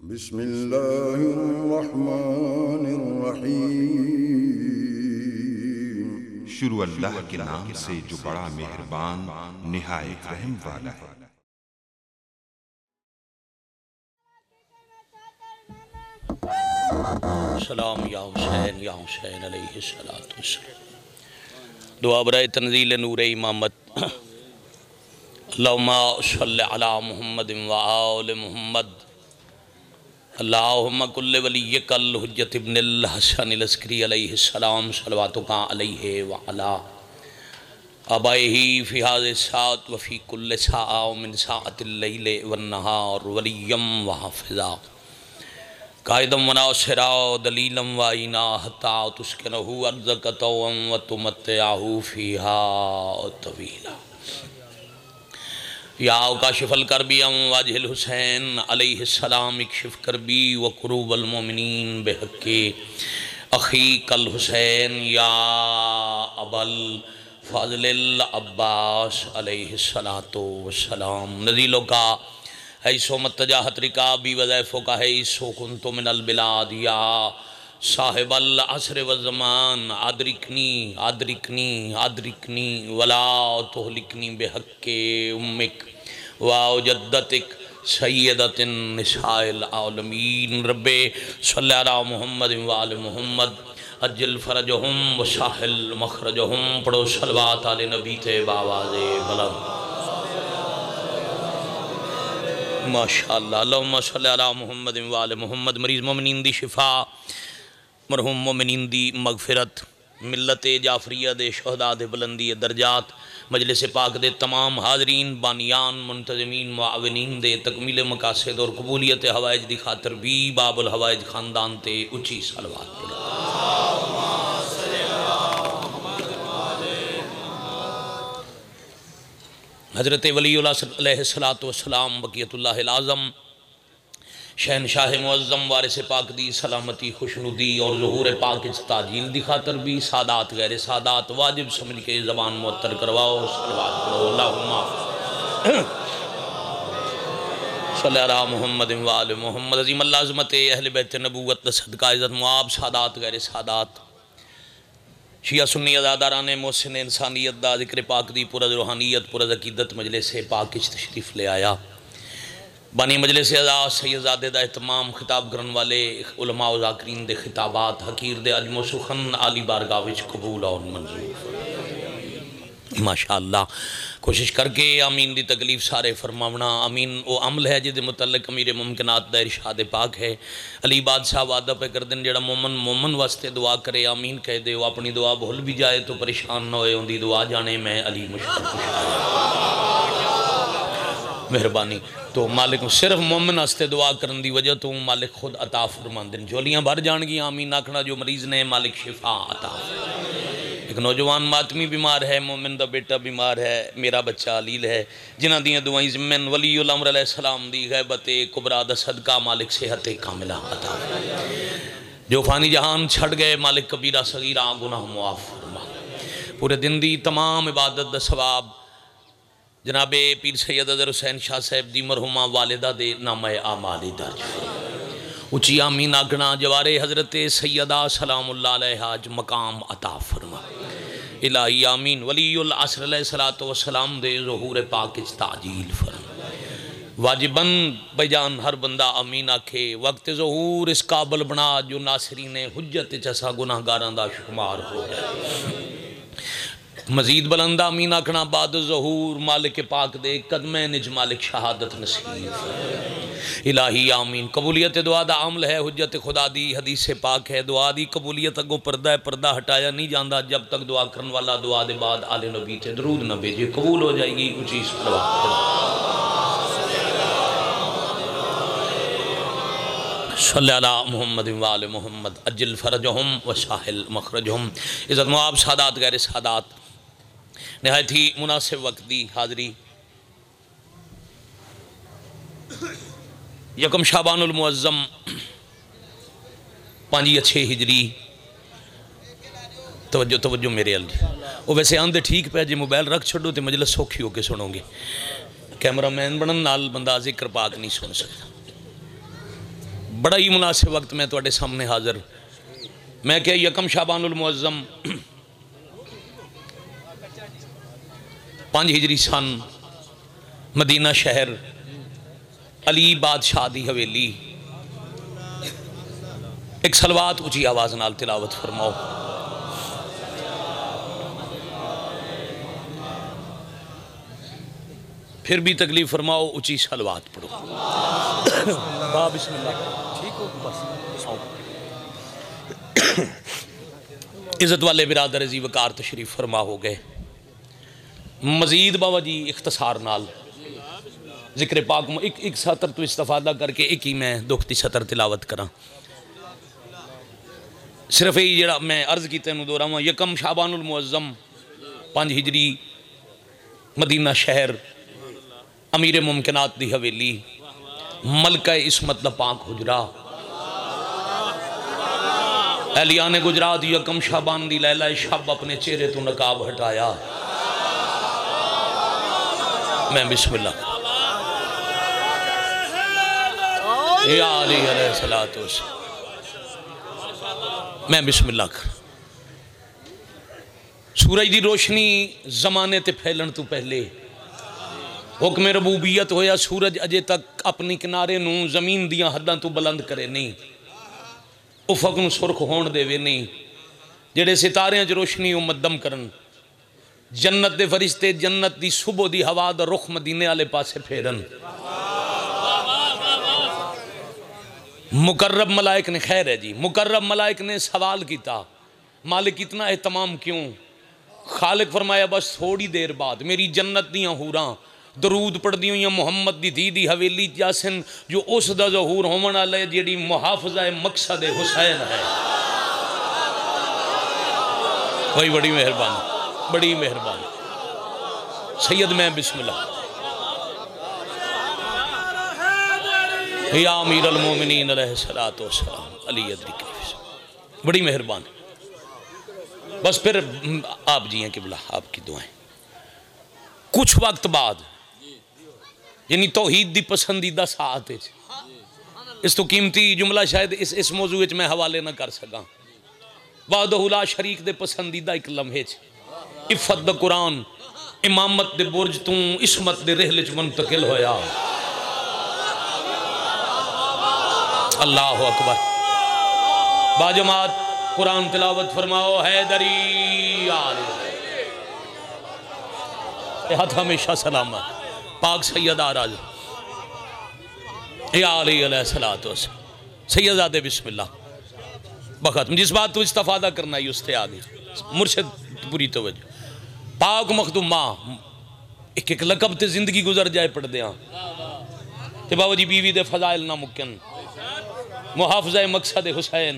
बिस्मिल्लाहिर्रहमानिर्रहीम। शुरू अल्लाह के नाम से जो बड़ा मेहरबान निहायत रहम वाला है। सलाम या हुसैन अलैहिस्सलातु वस्सलाम। दुआ बराए तंजील नूर इमामत। अल्लाहुम्मा सल्लि अला मुहम्मद व आल मुहम्मद। अल्लाहुम्मा कुल्ल वलिय्यकल हुज्जत इब्नुल हसन अलस्करी अलैहिस्सलाम सलवातुका अलैहि व अला आबाइही फी हाज़िहि साअत व फी कुल्लि साअ मिन साअतिल लैल वन नहार वलिय्यम व हाफ़िज़ा कायदम व नासिरा दलीलम व आइना हत्ता तुस्किनहु अर्ज़क तौअम व तुमत्तिअहु फ़ीहा तवीला। या काशिफ़ल करबी वाजिल हुसैन अलैहिस्सलाम इक्शिफ़ करबी व कुरूबल मोमिनीन बिहक़्क़ि अख़ीकल हुसैन या अबल फ़ज़लिल अब्बास अलैहिस्सलातु वस्सलाम। नज़ीलों का ऐसो मत्तजाहत रिकाबी वज़ैफ़ों का है इसो कुन्तु मिनल बिलाद या साहिबल असर व ज़मान आदरिकनी आदरिकनी आदरिकनी वला तुहलिकनी बिहक़्क़ि उम्मिक व जद्दतिक सय्यदतिन निसाइल आलमीन। रब्बे सल्लि अला मुहम्मद व आल मुहम्मद अज्जिल फ़रजहुम व साहिल मख़रजहुम। पढ़ो सलवात आले नबी ते बावाज़े बुलंद। माशाअल्लाह। अल्लाहुम्मा सल्लि अला मुहम्मद व आल मुहम्मद। मरीज़ मोमिनीन दी शिफा, मरहूम मोमिनीन दी मगफिरत, मिल्लत जाफरिया दे शहदा दे बुलंदी दर्जात, मजलिस पाक दे तमाम हाजरीन बानियान मुंतज़मीन मुआविनीन दे तकमील मकासद और कबूलियत हवाइज दी खातर भी बाबुल हवाइज ख़ानदान ते उची सलवात पढ़ो। हज़रत वलीउल्लाह अलैहिस्सलातु वस्सलाम बक़ियतुल्लाहिल आज़म शहनशाह मुअज़्ज़म वारिस पाक दी सलामती खुशनुदी और ज़ुहूर पाक इस ताजील दी खातर भी सादात गैर सादात वाजिब समझ के ज़बान मुअत्तर करवाओ सलवात पढ़ो। अल्लाहुम्मा सल्लि अला मुहम्मद व आल मुहम्मद। अज़ीम अल अज़मत अहले बैत नबूवत सदका इज़्ज़त मुआब सादात गैर सादात शिया सुन्नी अज़ादाराने मोहसिन इंसानियत दा ज़िक्र पाक दी पुरज़ रूहानियत पुरज़ अकीदत मजलिस पाक इच तशरीफ़ ले आया। बानी मजलिस अज़ा सैयदज़ादे दा एहतमाम खिताब करने वाले उलमा व ज़ाकिरीन दे खिताबात हकीर दे अजम सुखन आली बारगाह विच कबूल और मंजूर माशाअल्लाह। कोशिश करके आमीन दी तकलीफ सारे फरमावना। आमीन वो अमल है जिदे मुतल्लिक अमीर मुमकिनात दा इरशाद पाक है। अली बादशाह वादा पे कर दिन जेड़ा मोमन मोमन वास्ते दुआ करे आमीन कह दे, वो अपनी दुआ भूल भी जाए तो परेशान न होए, उनकी दुआ जाने मैं अली मुश्किल मेहरबानी। तो मालिक सिर्फ मोमिन वास्ते दुआ करने की वजह तो मालिक खुद अता फरमाते हैं। झोलियाँ भर जाएगी आमीन आखना जो मरीज़ ने मालिक शिफा अता। एक नौजवान मातमी बीमार है, मोमिन का बेटा बीमार है, मेरा बच्चा अलील है, जिन्हों दी दुआई ज़िम्मन वलीउल अम्र अलैहिस्सलाम दी गैबत कुबरा दा सदका मालिक सेहत कामिला अता। जो फानी जहान छड़ गए मालिक कबीरा सगीरा गुनाह मुआफ़ फरमा। पूरे दिन की तमाम इबादत का सवाब जनाबे पीर सैयद अज़हर हुसैन शाह साहब दी मरहुमा वालिदा दे नामे आमाली दर्ज उची आमीन आखना। जवारे हज़रत सैयदा सलामुल्लाह अलैहा मकाम अता फरमा इलाही आमीन। वलीउल असर अलैहिस्सलातु वस्सलाम दे ज़ुहूर पाक इच ताजील फरमा। वाजिबन बजान हर बंदा आमीन आखे। वक्त ज़ुहूर इस काबल बना जो नासरीन हुज्जत चसा गुनाहगारां दा शुमार हो जाए। मजीद बुलंद आमीन आखना। बाद ज़हूर मालिक पाक दे कदमे निज मालिक शहादत नसीब इलाही आमीन। कबूलियत दुआ दा अमल है हुज्जत खुदा दी हदीस पाक है। दुआ दी कबूलियत अगों पर्दा है, पर्दा हटाया नहीं जाता जब तक दुआ करने वाला दुआ दे बाद आले नबी ते दरूद न भेजे, कबूल हो जाएगी। ऊंची सलवात सल्लि अला मुहम्मद व आल मुहम्मद अज्जिल फ़रजहुम व साहिल मख़रजहुम। इज़्ज़त मुआब सादात गैर सादात नहायत ही मुनासिब वक्त दी हाज़री। यकम शाबानुल मुअज़्ज़म 5 हिजरी। तवज्जो तवज्जो मेरे अल वो वैसे आंदे ठीक पे जे मोबाइल रख छोड़ो तो मजलिस सौखी होके सुनोगे। कैमरा मैन बनन नाल बंदा जिक्र पाक नहीं सुन सकता। बड़ा ही मुनासिब वक्त मैं तुहाडे सामने हाज़र। मैं क्या यकम शाबानुल मुअज़्ज़म 5 हिजरी सन मदीना शहर अली बादशाह दी हवेली एक सलवात उची आवाज़ नाल तिलावत फरमाओ। फिर भी तकलीफ फरमाओ, उची सलवात पढ़ो। बिस्मिल्लाह। ठीक हो बस। इज़्ज़त वाले बिरादर जी वकार तशरीफ फरमा हो गए। मजीद बाबा जी इख्तसार नाल जिक्र पाक एक सतर तो इस्तेफादा करके एक ही मैं दुख की सतर तिलावत करा। सिर्फ यही जरा मैं अर्ज किया दोहरावां। यकम शाबानुल मुअज़्ज़म 5 हिजरी मदीना शहर अमीर मुमकिनात दी हवेली मलका इस्मत दा पाक हुजरा एलियाने गुजरात यकम शाबान दी लैला शब अपने चेहरे तो नकाब हटाया। मैं बिस्मिल्लाह या अली अलैहिस्सलातु वस्सलाम। मैं बिस्मिल्लाह कर। सूरज की रोशनी जमाने ते फैलन तो पहले हुक्म रबूबियत होया। सूरज अजे तक अपनी किनारे नूं जमीन दियां हद्दां तो बुलंद करे नहीं, उफक नूं सुरख होण देवे नहीं। जेड़े सितारियां च रोशनी वो मद्दम करन। जन्नत दे फरिश्ते जन्नत दी सुबह दी हवा दा रुख मदीने वाले पासे फेरन। मुकर्रब मलाइक ने, खैर है जी, मुकर्रब मलाइक ने सवाल किया, मालिक इतना एहतमाम क्यों? खालिक फरमाया बस थोड़ी देर बाद मेरी जन्नत दियां हूरां दरूद पढ़दी हुई मुहम्मद दी धी दी हवेली जासन जो उस दा ज़हूर होवन वाला है जेड़ी मुहाफ़िज़ा मकसद हुसैन है। भाई बड़ी मेहरबानी, बड़ी मेहरबानी सैयद। मैं बिस्मिल्लाह या अमीर अल मोमिनीन अलैहिस्सलातु वस्सलाम अली अदरिक। बड़ी मेहरबानी। बस फिर आप जी हैं किबला, आपकी दुआएं। कुछ वक्त बाद यानी तौहीद दी पसंदीदा साथ इस तो कीमती जुमला शायद इस मौजू मैं हवाले ना कर सका। वादहुला शरीक दे पसंदीदा एक लम्हे इफ़त द कुरान इमामत दे बुरज तू इस्मत दे रहले च मुंतकिल होया। अल्लाह अकबर। बाजमात कुरान तिलावत फरमाओ। हैदरी हाथ हमेशा सलामत। पाक सैयद आराज सैयदादे बिस्मिल्लाह बखत। जिस बात तो इस्तेफादा करना ही उससे आगे मुर्शद पूरी तवज्जो। पाक मखदूमा एक एक लकब ते जिंदगी गुजर जाए पढ़ दिया ते बाबा जी बीवी दे फजाइल ना मुमकिन। मुहाफ़िज़ा मकसद हुसैन,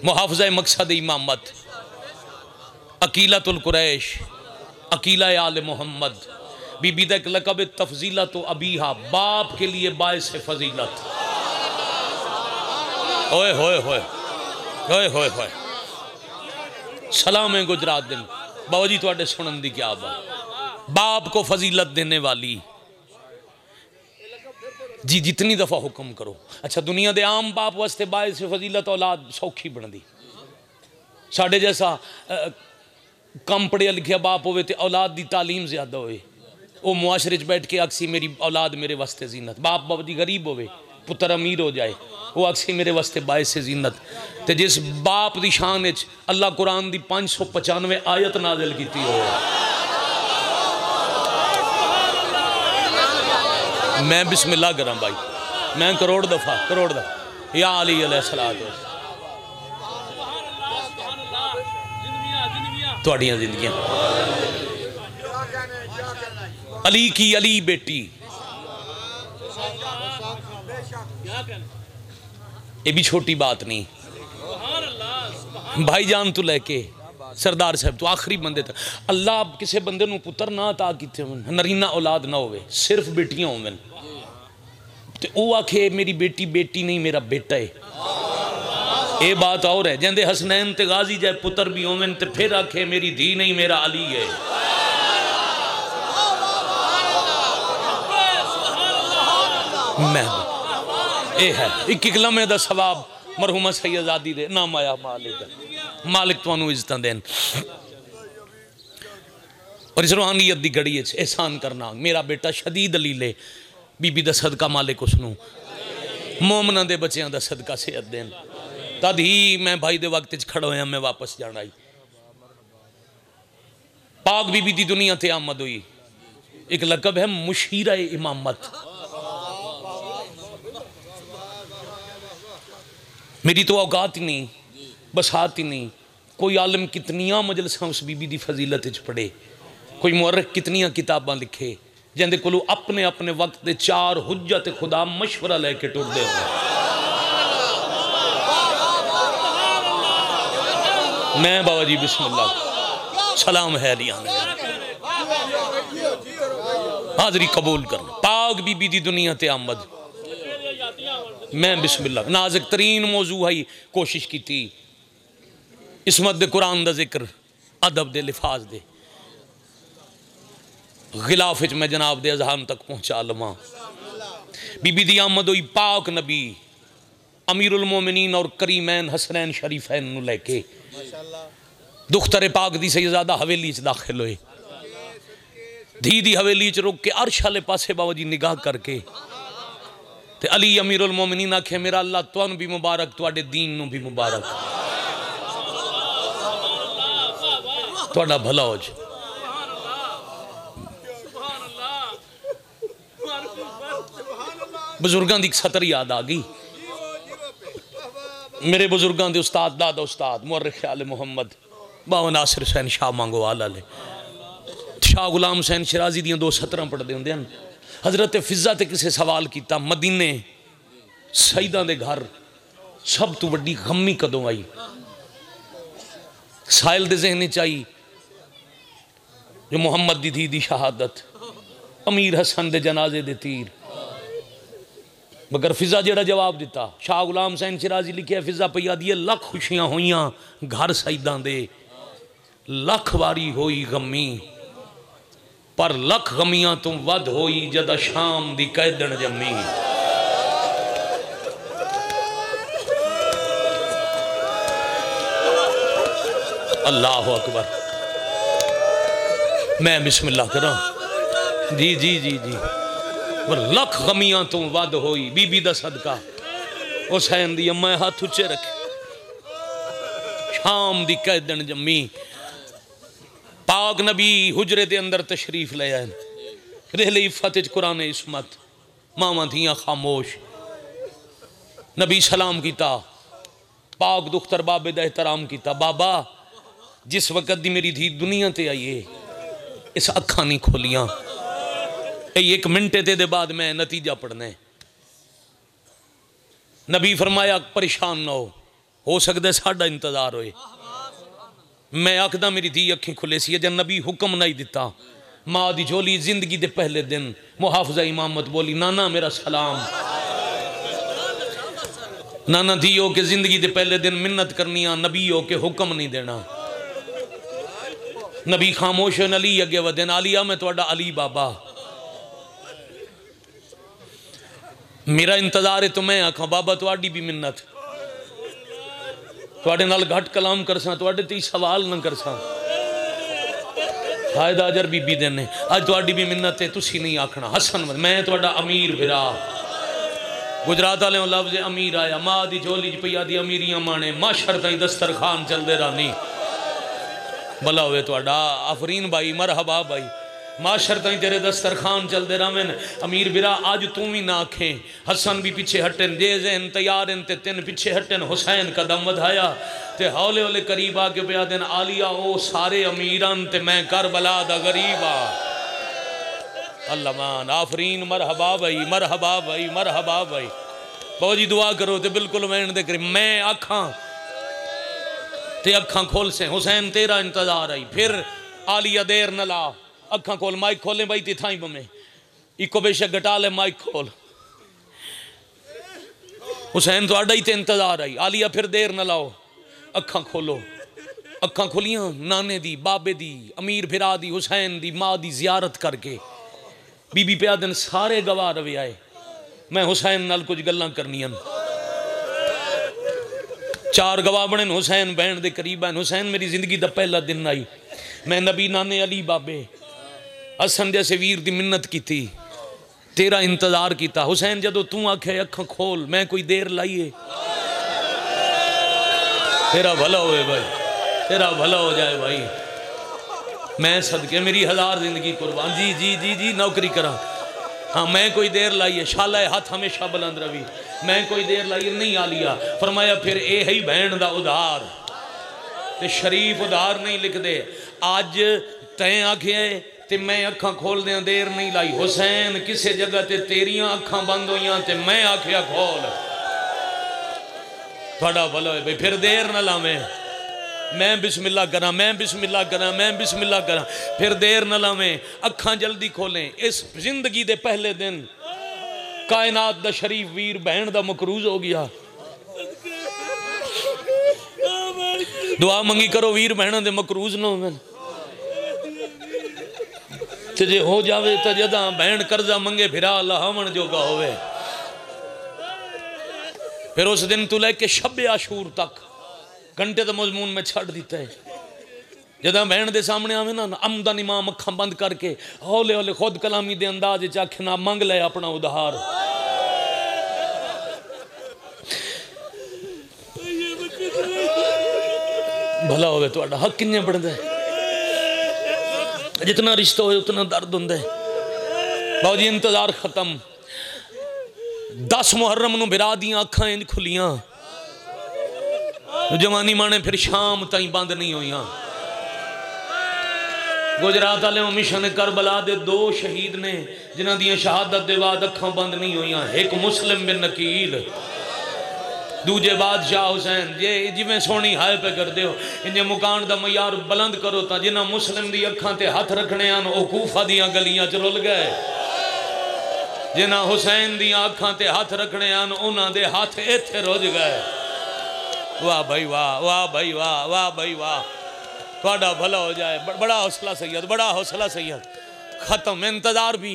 मुहाफ़िज़ा मकसद इमामत, अकीलतुल कुरैश, अकीला आले मोहम्मद। बीबी दा एक लकब तफजीला तो अबीहा, बाप के लिए बायस फजीलत। ओए होए होए होए होए होए। सलाम है गुजरात दिन बाबा जी तुहाडे सुनन दी क्या बात। बाप को फजीलत देने वाली जी जितनी दफ़ा हुक्म करो। अच्छा दुनिया दे आम बाप वास्ते बायस फजीलत औलाद सौखी बनती। साढ़े जैसा कम पढ़िया लिखिया बाप होवे ते औलाद दी तालीम ज़्यादा होए, वो मुआशरे च बैठ के अक्सी मेरी औलाद मेरे वास्ते जीनत। बाप बाप दी गरीब होवे पुत्र अमीर हो जाए वो अक्सी मेरे वास्ते बायस जीनत। ते जिस बाप दी शान विच अल्लाह कुरान दी 595 आयत नाज़िल कीती हो। मैं बिस्मिल्लाह करा भाई, मैं करोड़ दफ़ा या अली अलैहिस्सलातु तुहाडियां जिंदगियां। अली की अली बेटी ये भी छोटी बात नहीं। भाईजान तो लैके सरदार साहब तो आखिरी बंदे तक अल्लाह किसी बंदे नूं पुत्र ना ता किते नरीना औलाद ना होवे, सिर्फ बेटियां होवन ते वो आखे मेरी बेटी बेटी नहीं मेरा बेटा है। ये बात और है जंदे हसनैन ते गाजी जाए पुत्र भी होवन ते फिर आखे मेरी धी नहीं मेरा अली है। मैं ये है एक एक लम्हे का सवाब मरहूमा सैयदादी दे नाम आया मालिक मालिक तुहानू इज्जत देन और इस रूहानियत की घड़ी एहसान करना मेरा बेटा शदीद अलीले बीबी का सदका मालिक उसनू मोमना दे बच्चों का सदका सेहत देन तद ही मैं भाई दे वक्त खड़ा होया मैं वापस जाना ही पाक बीबी की दुनिया ते आमद हुई एक लकब है मुशीरा इमामत मेरी तो औकात ही नहीं बसात ही नहीं कोई आलम कितनियां मजलसां उस बीबी की फजीलत पढ़े कोई मुअर्रिख कितनियां किताबां लिखे जिंदे कोलों अपने अपने वक्त के 4 हुज्जत खुदा मशवरा लेके टुरदे हो मैं बाबा जी बिस्मिल्लाह सलाम है लिया हाजरी कबूल कर पाक बीबी की दुनिया ते आमद मैं बिस्मिल्लाह नाजुक तरीन मौजू है कोशिश की थी इसमत दे कुरान का जिक्र अदब दे लिफाज दे गिलाफ मैं जनाब दे अजहान तक पहुँचा लवा बीबी दी आमद हुई पाक नबी अमीरुल मोमिनीन और करीमैन हसनैन शरीफैन नू लैके दुख्तर पाक दी सैयदादा हवेली च दाखिल होए धी दी हवेली च रुक के अर्श वाले पासे बाबा जी निगाह करके ते अली अमीरुल मोमिनीन आखे मेरा अल्लाह तुहानू भी मुबारक तुहाडे दीन नू भी मुबारक तुहाडा भला हो जाए बुजुर्गों की सतर याद आ गई मेरे बुजुर्गों के उस्ताद दादा उस्ताद मुअर्रिख आले मोहम्मद बाबा नासिर हुसैन शाह मांगोवाल आले शाह गुलाम हुसैन शिराजी दी 2 सतरां पढ़ते होंगे हजरत फिजा ते किसी सवाल किया मदीने सईदा दे घर सब तो वड्डी गमी कदों आई साहिल दे जहन च आई जो मुहम्मद दी धी दी शहादत अमीर हसन दे जनाजे दे तीर मगर फिजा जेड़ा जवाब दिता शाह गुलाम हुसैन शिराजी लिखे फिजा पई आदि लख खुशियां होइयां घर सईदा दे लख वारी होई गमी पर लख गमियां तो वध होई जदा शाम दी कैदन जमी अल्लाह अकबर मैं बिस्मिल्लाह करा जी जी जी जी पर लख गमियां तो वध होई बीबी दा सदका हुसैन दी अम्मा हाथ उच्चे रखे शाम दी कैदन जमी पाक नबी हुजरे दे अंदर तशरीफ ले आए रहले इफ़त कुरान इसमत मामा धियां खामोश नबी सलाम किया पाक दुख्तर बाबे दा एहतराम किया बाबा जिस वक्त दी मेरी धी दुनिया ते आई है इस अखा नहीं खोलियां 1 मिनट दे बाद मैं नतीजा पढ़ना है नबी फरमाया परेशान ना हो सकता साडा इंतजार होए मैं आखदा मेरी धी अखी खुले सी जब नबी हुक्म नहीं दिता माँ दी झोली जिंदगी दे पहले दिन मुहाफजा इमामत बोली नाना मेरा सलाम नाना धी हो के जिंदगी दे पहले दिन मिन्नत करनी नबी हो के हुक्म नहीं देना नबी खामोश अली अगे वधन आलिया मैं तुहाडा अली बाबा मेरा इंतजार है तो मैं आखा बाबा तुहाडी भी मिन्नत तुहाडे नाल घट कलाम करसा तुहाडे ते सवाल न करसा फायदा अजर बीबी देने अज तुहाडी भी मिन्नत है तुसी नहीं आखना हसन मैं तुहाडा अमीर भिरा गुजरात वाले लफ्ज अमीर आया माँ दी झोली च पई दी अमीरियां माने माशर ताई दस्तरखान चलदे रानी भला होवे तुहाडा आफरीन भाई मरहबा भाई माशर ताई तेरे दस्तरखान चलते रवें अमीर बिरा अज तू भी ना आखे हसन भी पीछे हटन जे जहन तैयार ते 3 पीछे हटन हुसैन कदम वधाया ते हौले हौले करीब आके पिया दिन आलिया ओ सारे अमीरन ते मैं करबला दा गरीब आ अल्लाह मान आफरीन मरहबा भाई मरहबा भाई मरहबा भाई बहुत जी दुआ करो तो बिल्कुल वैन दे करीब मैं आखा ते अखा खोल से हुसैन तेरा इंतजार आई फिर आलिया देर न ला अखा खोल माइक खोले भाई ती थाई बमे इको बेशक घटा ले माइक खोल हुसैन तो आडा ही ते इंतजार आई आलिया फिर देर न लाओ अखा खोलो अखा खोलियां नाने दी बाबे दी अमीर फिरा दी हुसैन दी माँ दी जियारत करके बीबी पिया दिन सारे गवाह रवे आए मैं हुसैन नाल कुछ गल्लां करनियां। 4 गवाह बने हुसैन बहन दे करीब हैं। हुसैन मेरी जिंदगी दा पहला दिन आई, मैं नबी नाने अली बाबे हसन जैसे वीर दी मिन्नत की, तेरा इंतजार किया। हुसैन जदों तू आखे अखां खोल, मैं कोई देर लाइए। तेरा भला होए भाई, तेरा भला हो जाए भाई। मैं सदके मेरी 1000 जिंदगी कुर्बान। जी जी जी जी नौकरी करा। हाँ मैं कोई देर लाइए, शाला हाथ हमेशा बुलंद रवि। मैं कोई देर लाइए नहीं आ लिया। फरमाया फिर ये ही बहन दा उधार ते शरीफ उधार नहीं लिखते। अज तैं आखे ते मैं अखां खोल दें, देर नहीं लाई। हुसैन किसी जगह ते तेरियां अखां बंद हुई ते मैं आखिया खोल। थोड़ा भला होए भाई, फिर देर न लावें। मैं बिस्मिल्लाह करा, मैं बिस्मिल्लाह करा, मैं बिस्मिल्लाह करा, फिर देर न लावें। अखां जल्दी खोलें। इस जिंदगी दे पहले दिन कायनात दा शरीफ वीर बहन दा मकरूज हो गया। दुआ मंगी करो वीर बहन दे मकरूज न होवें। ते जे हो जावे तो जदा बहन कर्जा मंगे फिरा लहावण जोगा होवे। फिर उस दिन तू लेके शब आशूर तक घंटे तो मजमून में छड़ दिता है। जदा बहन दे सामने आवे ना, अमदन इमाम अखां बंद करके हौले हौले खुद कलामी दे अंदाज च आखे ना मंग ले अपना उधार। भला होवे तुहाडा। हक किन्ने बनदा है? जितना रिश्ता हो उतना दर्द होंदा है। बाबू जी इंतजार खत्म। 10 मुहर्रम नूं बिरा दियां अखां इंज खुलियां, जवानी माने फिर शाम ताई बंद नहीं हुई। गुजरात वाले मिशन करबला दे 2 शहीद ने जिन्हां दियां शहादत दे बाद अखां बंद नहीं हुई। एक मुस्लिम बिन नकील, दूजे बादशाह हुसैन। जे जिवें सोहनी हाय पे कर दो इंजे मुकान दा मयार बुलंद करो तो जिन्हां मुस्लिम दी अखां ते हथ रखने हैं वो कूफा दियां गलियां च रुल गए। जिन्हां हुसैन दियां अखां ते हथ रखने हैं उन्हां दे हाथ इत्थे रुझ गए। वाह भाई वाह, वाह भाई वाह, वाह भाई वाह। थोड़ा भला हो जाए। बड़ा हौसला सैयद, बड़ा हौसला सैयद। खत्म इंतजार भी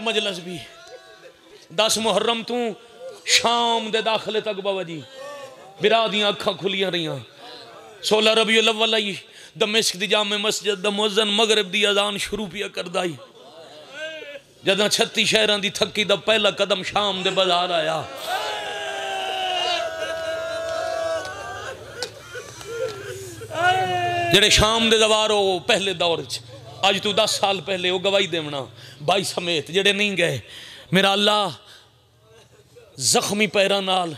मजलस भी। 10 मुहर्रम तू शाम दे दाखले तक बाबा जी बिरा दियां अखां खुलियां रही। 16 रबीउल अव्वल आई, दमिश्क दी जामे मस्जिद दा मुअज्जिन मगरिब दी अजान शुरू पिया करदा ही। जदां 36 शहरां दी थक्की दा पहला कदम शाम दे बाजार आया। जेड़े शाम दे दवार हो पहले दौर च, अज तू 10 साल पहले वो गवाही देवना भाई समेत जेड़े नहीं गए। मेरा अल्लाह जख्मी पैरां नाल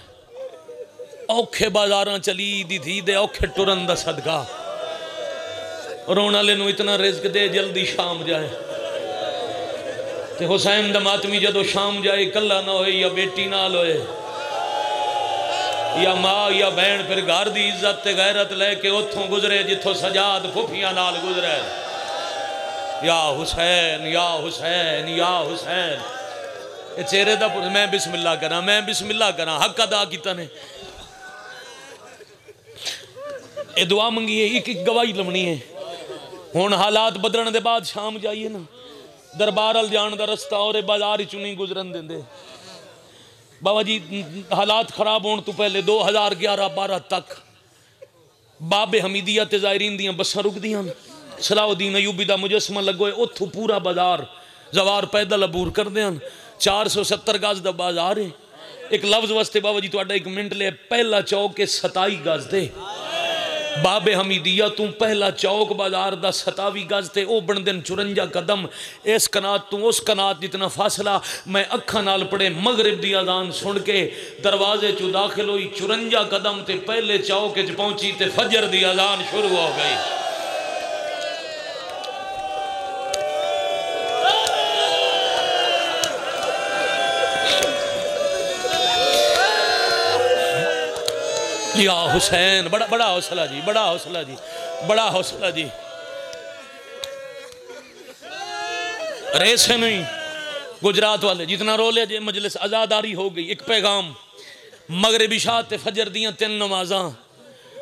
औखे बाजारां चली दी थी दे औखे टुरन दा सदका रोण वाले नूं इतना रिज़्क दे जल्दी शाम जाए। ते हुसैन दा मातमी जदों शाम जाए कला ना होए या बेटी नाल होए या माँ या बहन, फिर घर की इज्जत ते गैरत लैके उतों गुजरे जिथों सजाद फुफियां नाल गुजरे। या हुसैन या हुसैन या हुसैन। ये चेहरे दा मैं बिस्मिल्लाह करा, मैं बिस्मिल्लाह करा। हक अदा किता ने। ये दुआ मंगी है, एक गवाही लमनी है। हुण हालात बदलने के बाद शाम जाइए ना, दरबार अल जान का रस्ता और बाजार चु नहीं गुजरन देंदे। बाबा जी हालात खराब होने तो पहले 2011-12 तक बाबे हमीदिया ते ज़ायरीन दियां बसां रुकदियां। सलाउद्दीन अयूबी दा मुजस्समा लगोए, उथों पूरा बाजार जवार पैदल अबूर करते हैं। 470 गज का बाजार है। एक लफ्ज़ वास्ते बाबा जी तुहाडा 1 मिनट ले। पहला चौक है 27 गज दे बाबे हमीदिया तू पहला चौक बाजार दा 27 गज ते ओ बनदे 54 कदम। इस कनात तू उस कनात जितना फासला मैं अखा नाल पड़े मगरिब दी अजान सुन के दरवाजे चू दाखिल हुई 54 कदम ते पहले चौक च पहुंची ते फजर दी अजान शुरू हो गई। या हुसैन, बड़ा बड़ा हौसला जी, बड़ा हौसला जी, बड़ा हौसला जी। रेसे नहीं गुजरात वाले जितना रोले जे मजलिस आजादारी हो गई। एक पैगाम मगरिबी शाह ते फजर दियां 3 नमाज़ां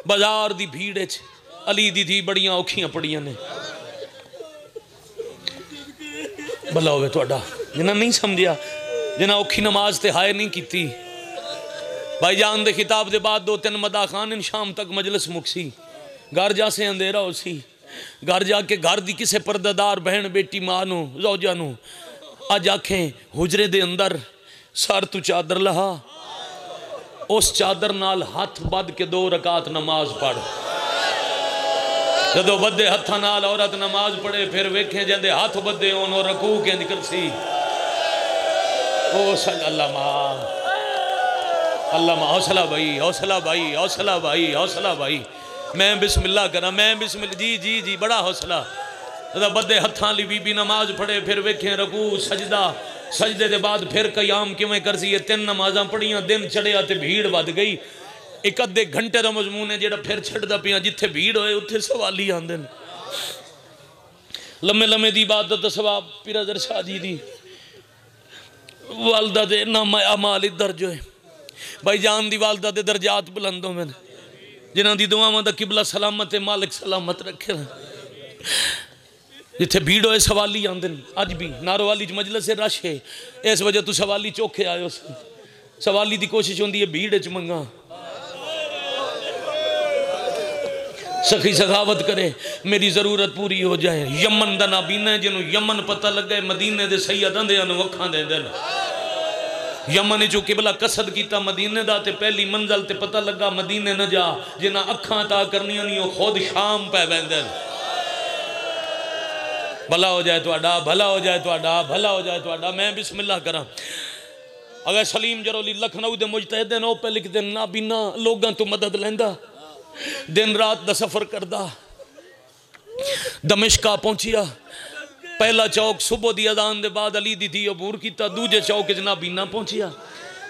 बाजार दी भीड़ च अली दी थी बड़ियां औखियां पड़ियां ने। भला होवे तुहाडा जिन्हां नहीं समझिया जिन्हें औखी नमाज ते हाय नहीं की। भाईजान दे खिताब के बाद 2-3 मदा खान शाम तक मजलिस मुकसी। घर जा से अंधेरा हो सी। घर जाके घर की किसी परदादार बहन बेटी मां नू रौजा नू अज आखें हुजरे दे अंदर सर तू चादर लहा, उस चादर नाल हाथ बद के 2 रकात नमाज पढ़। जदों बदे हत्थां नाल औरत नमाज पढ़े फिर वेखे जंदे हाथ बदे होन और रकू के निकल सी। ओ अल्लाह मां, अल्लाह मां। हौसला भाई, हौसला भाई, हौसला भाई, हौसला भाई। मैं बिस्मिल्लाह करा, मैं बिस्मिल्लाह। जी जी जी, बड़ा हौसला। बदे हत्थां ली बीबी नमाज पढ़े फिर वेखे रकू सजदा, सजदे के बाद फिर कयाम किवें कर सी। 3 नमाज़ां पढ़ियां, दिन चढ़िया तो भीड़ वध गई। एक अद्धे घंटे का मजमून है जो फिर छड्डदा पिया। जिथे भीड़ होए उत्थे सवाली आंदे ने। लम्मे लम्मे दी इबादत दा सवाब पीराजर शाह जी दी वालदा दे नामा अमाल दर्ज होए। भाईजान दी वालदा दे दर्जात बुलंद होवे ने। जिन्हां दी दुआवां दा किबला सलामत है, मालिक सलामत रखे। जिथे भीड़ होए सवाली आंदे ने। अज भी नारोवाली च मजलिस रश है, इस वजह तू सवाली चौखे आयो। सवाली दी कोशिश होंदी है भीड़ च मंगा। सखी सखावत करे मेरी जरूरत पूरी हो जाए। यमन का नाबीना है, जिन्होंने यमन पता लगे मदीने दे सैयद आंदे ने वखां दे दिन। यमन चो किबला कसद किया मदीने का, तो पहली मंजिल ते पता लगा मदीने न जा। जिन्हें अखां ता करनियां नहीं वो खुद शाम पै बैठे। भला हो जाए तुहाडा, भला हो जाए तुहाडा, भला हो जाए तुहाडा। मैं बिस्मिल्लाह करा। अगर सलीम जरोली लखनऊ के मुजतहिद ने पे लिखते नाबीना लोगों तो मदद लैंदा, दिन रात का सफर करदा। दमिश्का पहुंचिया, पहला चौक सुबह की अजान के बाद अली दी थी अबूर किया। दूजे चौक च नाबीना पहुंचिया।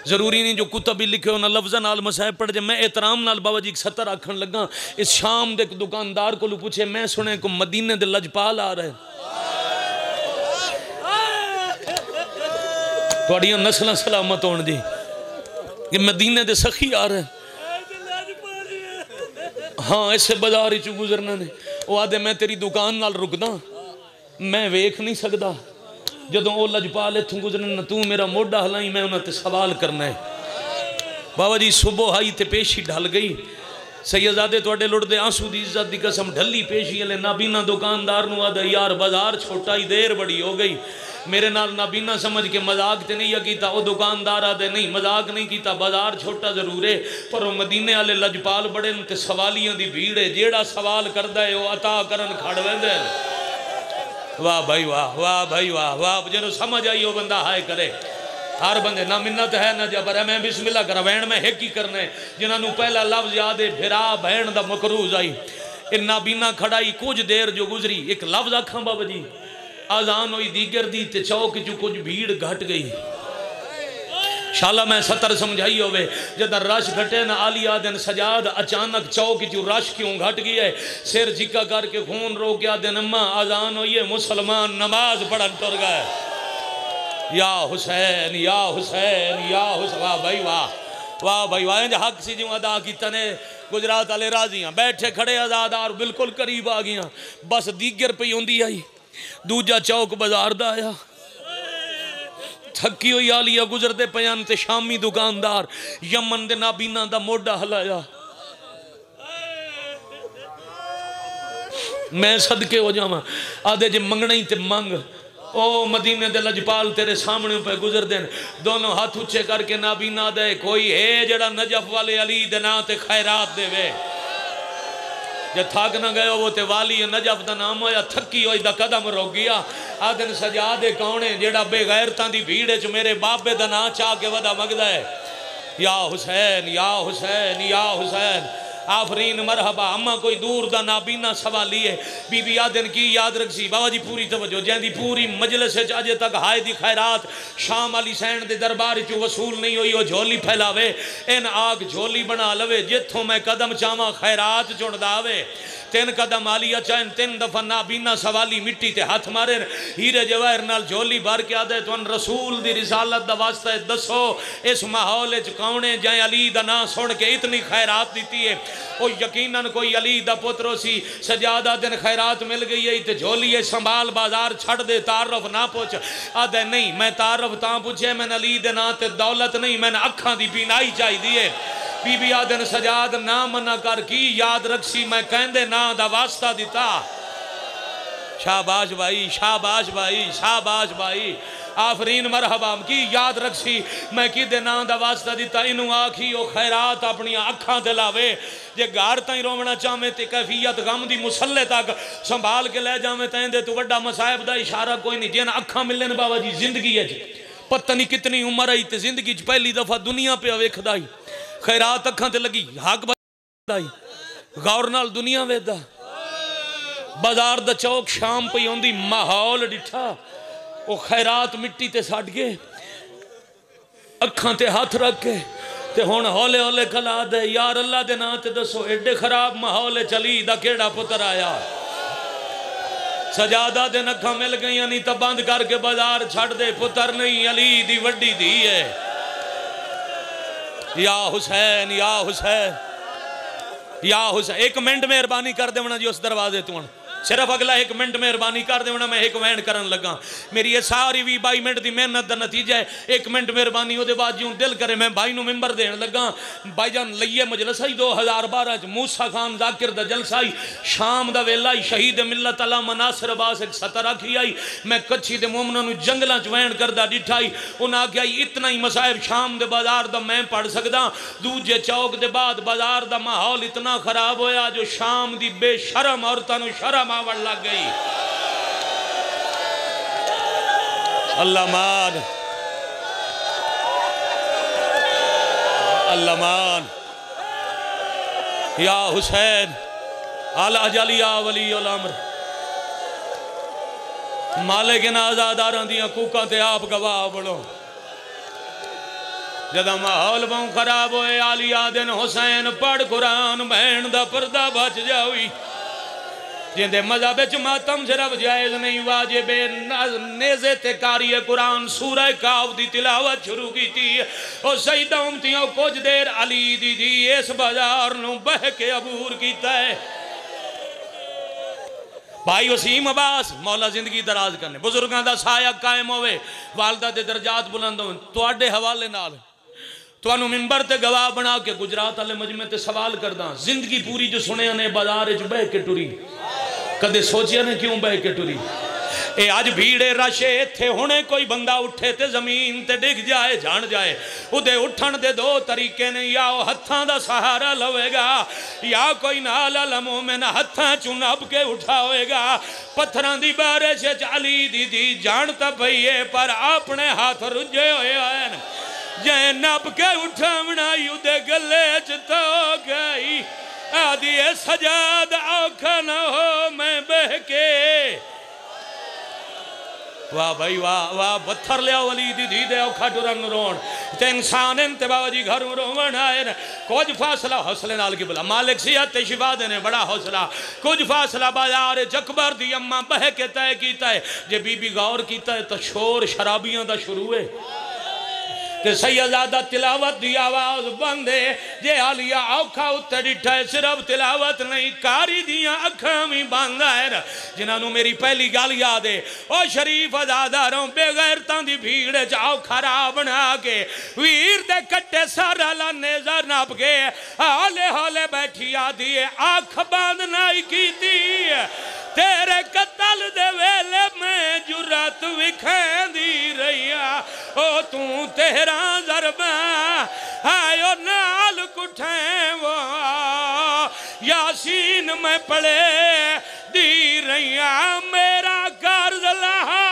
जरूरी नहीं जो कुतब भी लिखे उन्होंने लफ्ज़ां नाल मसाहिब पढ़ जाए। मैं एहतराम नाल बाबा जी 70 आखन लगा। इस शाम के दुकानदार को पूछे, मैं सुने को मदीने दे लजपाल आ रहे, थोड़ियां नस्ल सलामत होने जी। कि मदीने दे सखी आ रहे, हाँ इसे बाजार चू गुजरना ने। वो आदे मैं तेरी दुकान नाल रुकदा, मैं वेख नहीं सकता जदों वो लजपाल इत्थों गुजरन, तू मेरा मोढा हलाई, मैं उन्होंने सवाल करना है। बाबा जी सुबह आई तो पेशी ढल गई। सैयदादे तुहाडे लुटदे आंसू दी इज्जत दी कसम ढली पेशी वाले नाबीना दुकानदार नूं आदा यार बाजार छोटा ही देर बड़ी हो गई। मेरे नाल नाबीना समझ के मजाक तो नहीं किया। वो दुकानदार आदे नहीं मजाक नहीं किया, बाजार छोटा जरूर है पर वो मदीने वाले लजपाल बड़े न ते सवालियां दी भीड़ है। जेड़ा सवाल करदा है वो अता करन खड़ वेंदे। वाह भाई वाह, वाह भाई वाह, वाह। जो समझ आई वो बंदा हाय करे। हर बंदे ना मिन्नत है ना जबर है। मैं बिस्मिल्लाह करा वैन में हिक ही करना है। जिन्होंने पहला लफ्ज याद है फिरा बहन दा मकरूज आई। इन्ना बीना खड़ाई कुछ देर जो गुजरी, एक लफ्ज आखा बाबा जी आजान हुई दीगर दी ते चौक चू कुछ भीड़ घट गई। शाला मैं 70 समझाई होवे जद रश घटे ना आलिया दिन सजाद अचानक चौक चू रश क्यों घट गया है। सिर झिका करके खून रो गया दिन अम्मा आजान हुई है, मुसलमान नमाज पढ़न तुर गए। या हुसैन या हुसैन या हुसैन। वाह भाई वाह, वाह भाई वाह। हक सी जो अदा किया ने गुजरात वाले राजी हाँ। बैठे खड़े आजादार बिल्कुल करीब आ गया। बस दीगर पई होंदी आई। दूजा चौक बाजार दा आया। थकी हुई आलिया गुजरते पयान ते शामी दुकानदार यमन दे नाबीना दा मोढा हलाया। मैं सदके हो जावा। आदे जे मंगना ही ते मंग। ओ मदीने दे लजपाल तेरे सामने पे गुजर देन। दोनों हाथ ऊंचे करके नाबीना दे कोई है जड़ा नजफ वाले अली दे ना ते खैरात देवे। जे थक न गए वो ते वाली नजफ का नाम होया। थकी हुई दा कदम रोक गया। आदन सजा दे कौने जेड़ा बेगैरतां दी भीड़ च मेरे बाबे दा नां चाह के वदा मंगदा है। या हुसैन या हुसैन या हुसैन। आफरीन मरहबा। अम्मा कोई दूर दा नाबीना सवाली है। बीबी आदन की याद रखसी बाबा जी पूरी तवज्जो जैंदी पूरी मजलिस अजे तक हाय दी खैरात शाम अली सैन दे दरबार चू वसूल नहीं हुई। वो झोली फैलावे इन आग झोली बना लवे जिथों मैं कदम चावा खैरात चुनदा आवे। तीन कदम आलिया चाहन, 3 दफा नाबीना सवाली मिट्टी ते हाथ मारे, हीरे जवाहर नाल झोली भर के आदे तुम रसूल दी रिसालत दा वास्ता है, दसो इस माहौल च कौने जाए अली दा नाम सुन के इतनी खैरात दी है। ओ यकीनन कोई अली दा पुत्र सी, सजादा दिन खैरात मिल गई है तो झोली संभाल बाजार छड़ दे, तारफ ना पूछ। आदे नहीं मैं तारफ ता पूछे, मैंने अली दे नाम ते दौलत नहीं, मैंने अखा दी बीनाई चाहिए। बीबी आदन सजाद ना मना कर की याद रखसी, मैं कहंदे ना दा वास्ता दिता। शाबाश भाई, शाबाश भाई, शाबाश भाई, आफरीन मरहबा की याद रखसी, मैं कि ना दा वास्ता दिता। इनू आखी ओ खैरात अपनी अखा ते लावे, जे घर ताई रोवना चाहे तो कैफियत गम दी मुसल्ले तक संभाल के ले जावे तो तू वड्डा मसायब दा इशारा कोई नहीं। जिन अखा मिलन बाबा जी जिंदगी पता नहीं कितनी उम्र आई तो जिंदगी पहली दफा दुनिया पे वेखदा ही, खैरात अखा ते लगी, हक बई गौर नाल दुनिया वेदा। बाजार दा चौक शाम पई आउंदी, माहौल डिठा, वो खैरात मिट्टी ते सट गए, अखा ते हाथ रख के ते हुण हौले हौले खला दे, यार अल्लाह दे नाम ते दसो एडे खराब माहौल चली दा केड़ा पुत्र आया। सजादा दिन अखा मिल गई नहीं तो बंद करके बाजार छड़ दे, पुत्र नहीं अली दी वड्डी धी है। या हुसैन, या हुसैन, या हुसैन। 1 मिनट मेहरबानी कर देवना जी उस दरवाजे तू, सिर्फ अगला 1 मिनट मेहरबानी कर देवना, मैं एक वैन करन लगा। मेरी ये सारी 20-22 मिनट की मेहनत का नतीजा है। 1 मिनट मेहरबानी, वो बाद जो दिल करे मैं भाई नूं मिंबर देन लगा। भाईजान लईए मजलसा ही 2012 च मूसा खान जाकिर दा जलसा ही, शाम दा वेला ही, शहीद मिलत अल्लामा नासिर अब्बास एक सतर आखी आई। मैं कच्छी दे मोमना नूं जंगलों च वैन करदा डिठा ही, उन्हें आख्या इतना ही मसायब शाम दे बाजार दा मैं पढ़ सकदा। दूजे चौक दे बाद बाजार दा माहौल इतना खराब होया जो शाम दी बेशरम औरतां नूं शर्म आवड़ लग गई। अल्लाह मान, अल्लाह मान, या हुसैन आला जलिया वली उल अम्र, मालिक इन आजादारां दियां कूकां ते आप गवाह बनो। जदा माहौल बहु खराब होए, आलिया दिन हुसैन पढ़ कुरान, बहन दा पर्दा बच जावी। जिंदे मज़हब च मातम सिर्फ जायज़ नहीं, वाजिब नेज़े ते कारिए कुरान सूरह काफ दी तिलावत शुरू की थी। और सईदा उम्मतियों कुछ देर अली दी दी इस बाजार नूं बह के अबूर कीता है। भाई वसीम अब्बास मौला जिंदगी दराज करने, बुजुर्गों का साया कायम होवे, वालदा दे दर्जात बुलंद होवे। तुहाडे हवाले नाल तुहानू मिंबर ते गवाह बना के गुजरात वाले मजमे ते सवाल करदा, जिंदगी पूरी जो सुने ने बाजार च बह के टुरी, कदे सोचिया ने क्यों बह के टुरी। ए अज भीड़े रशे इत्थे हुणे कोई बंदा उठे ते जमीन ते डिग जाए, जान जाए। उदे उठण दे 2 तरीके ने, या वो हत्थां दा सहारा लवेगा, या कोई नाल अल मोमिन हत्थां चों नब के उठावेगा। पत्थरां दी बारिश च अली दी जान तां पई है, पर अपने हाथ रुझे होए हन। जे नब के उठावना उदे गले च तो गई, आदि सजाद औखा न हो मैं बह के। वाह भाई वाह वाह, पत्थर लिया वली दी धी दे औखा टुरन रोन ते इंसान ते बाबा जी घर रोवन आए न। कुछ फासला हौसले नाल की बोला, मालिक सिहत ते शिफा देने बड़ा हौसला। कुछ फासला बाजार अकबर दी अम्मा बह के तय कीता है। जे बीबी गौर कीता है तो शोर शराबियां दा शुरू है ते सैयदादा तिलावत दी आवाज बंद है। जे आलिया औखा उत्ते डिठा है, सिर्फ तिलावत नहीं कारी दियां अखां भी बंद है। जिन्होंने मेरी पहली गल याद है, ओ शरीफ अजादारों बेगैरतां दी भीड़ च औखा राह बना के वीर दे कट्टे सारा ला नेज़र नाप के हौले हौले बैठी आदी है, आख बंद नहीं कीती। तेरे कतल दे वेले में जुरत विखेंदी रहिया, ओ तू तेरा जरबा आयो नाल कुठे वो यासीन में पड़े दी रहिया, मेरा कर्ज लहा।